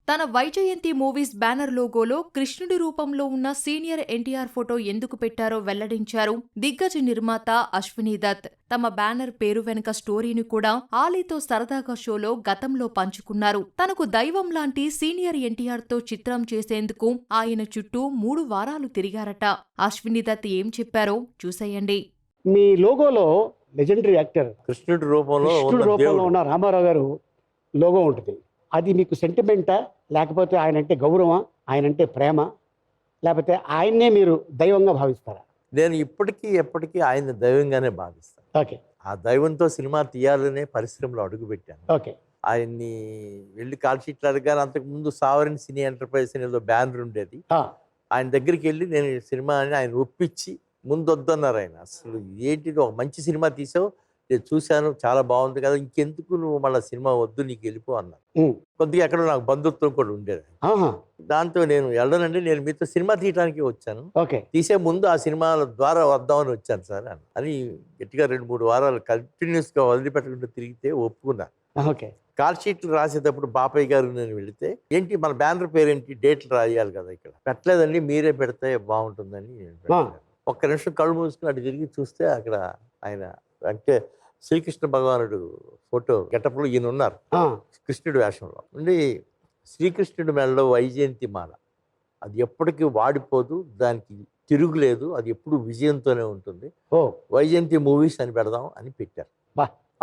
తన Vyjayanthi movies banner లోగోలో కృష్ణుడి రూపంలో ఉన్న సీనియర్ ఎన్టీఆర్ ఫోటో ఎందుకు పెట్టారో వెల్లడించారు దిగ్గజ నిర్మాత అశ్విని దత్. తమ బ్యానర్ పేరు వెనుక స్టోరీని కూడా ఆలీతో సరదాగా షోలో గతంలో పంచుకున్నారు. తనకు దైవం లాంటి సీనియర్ ఎన్టీఆర్ తో చిత్రం చేసేందుకు ఆయన చుట్టూ 3 వారాలు తిరిగారట. అశ్విని దత్ ఏం చెప్పారో చూసేయండి. మీ లోగోలో లెజెండరీ యాక్టర్ కృష్ణుడి రూపంలో ఉన్న రామారావు గారు లోగో ఉంటుంది. అది మీకు సెంటిమెంటా, లేకపోతే ఆయన అంటే గౌరవం, ఆయన అంటే ప్రేమ, లేకపోతే ఆయన్నే మీరు దైవంగా భావిస్తారా? నేను ఎప్పటికీ ఆయన దైవంగానే భావిస్తాను. ఓకే. ఆ దైవంతో సినిమా తీయాలనే పరిశ్రమలో అడుగుపెట్టాను. ఓకే. ఆయన్ని వెళ్ళి కాల్ షీట్లు అడగాను. అంతకుముందు సావరిన్ సినీ ఎంటర్ప్రైజ్ ఏదో బ్యానర్ ఉండేది. ఆయన దగ్గరికి వెళ్ళి నేను సినిమా అని ఆయన ఒప్పించి ముందు వద్దన్నారు. ఆయన అసలు ఏంటి, ఒక మంచి సినిమా తీసావు, నేను చూశాను, చాలా బాగుంది కదా, ఇంకెందుకు నువ్వు మళ్ళీ సినిమా వద్దు, నీకు వెళ్ళిపో అన్నారు. కొద్దిగా ఎక్కడ నాకు బంధుత్వం కూడా ఉండేది. దాంతో నేను వెళ్ళనండి, నేను మీతో సినిమా తీయడానికి వచ్చాను, తీసే ముందు ఆ సినిమాల ద్వారా వద్దామని వచ్చాను సార్ అని గట్టిగా 2-3 వారాలు కంటిన్యూస్గా వదిలిపెట్టకుండా తిరిగితే ఒప్పుకున్నాను. కాల్ షీట్లు రాసేటప్పుడు బాపయ్య గారు నేను వెళితే, ఏంటి మన బ్యానర్ పేరేంటి, డేట్లు రాయాలి కదా, ఇక్కడ పెట్టలేదండి, మీరే పెడితే బాగుంటుందని. ఒక్క నిమిషం కళ్ళు మూసుకుని అటు తిరిగి చూస్తే అక్కడ ఆయన అంటే శ్రీకృష్ణ భగవానుడు ఫోటో గెటప్లో ఈయన ఉన్నారు, కృష్ణుడి వేషంలో ఉండి. శ్రీకృష్ణుడి మెడలో వైజయంతి మాల, అది ఎప్పటికీ వాడిపోదు, దానికి తిరుగులేదు, అది ఎప్పుడు విజయంతోనే ఉంటుంది, వైజయంతి మూవీస్ అని పెడదాం అని పెట్టారు.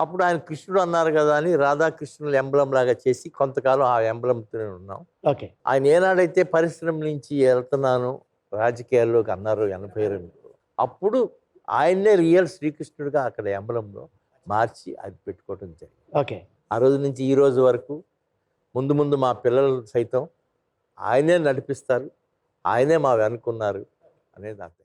అప్పుడు ఆయన కృష్ణుడు అన్నారు కదా అని రాధాకృష్ణులు ఎంబ్లం లాగా చేసి కొంతకాలం ఆ ఎంబ్లంతోనే ఉన్నాం. ఆయన ఏనాడైతే పరిశ్రమ నుంచి వెళ్తున్నాను రాజకీయాల్లోకి అన్నారు 82, అప్పుడు ఆయన్నే రియల్ శ్రీకృష్ణుడిగా అక్కడ ఎంబలంలో మార్చి అది పెట్టుకోవడం జరిగింది. ఆ రోజు నుంచి ఈ రోజు వరకు ముందు మా పిల్లలు సైతం ఆయనే నడిపిస్తారు, ఆయనే మా వెనుకున్నారు అనేది అర్థం.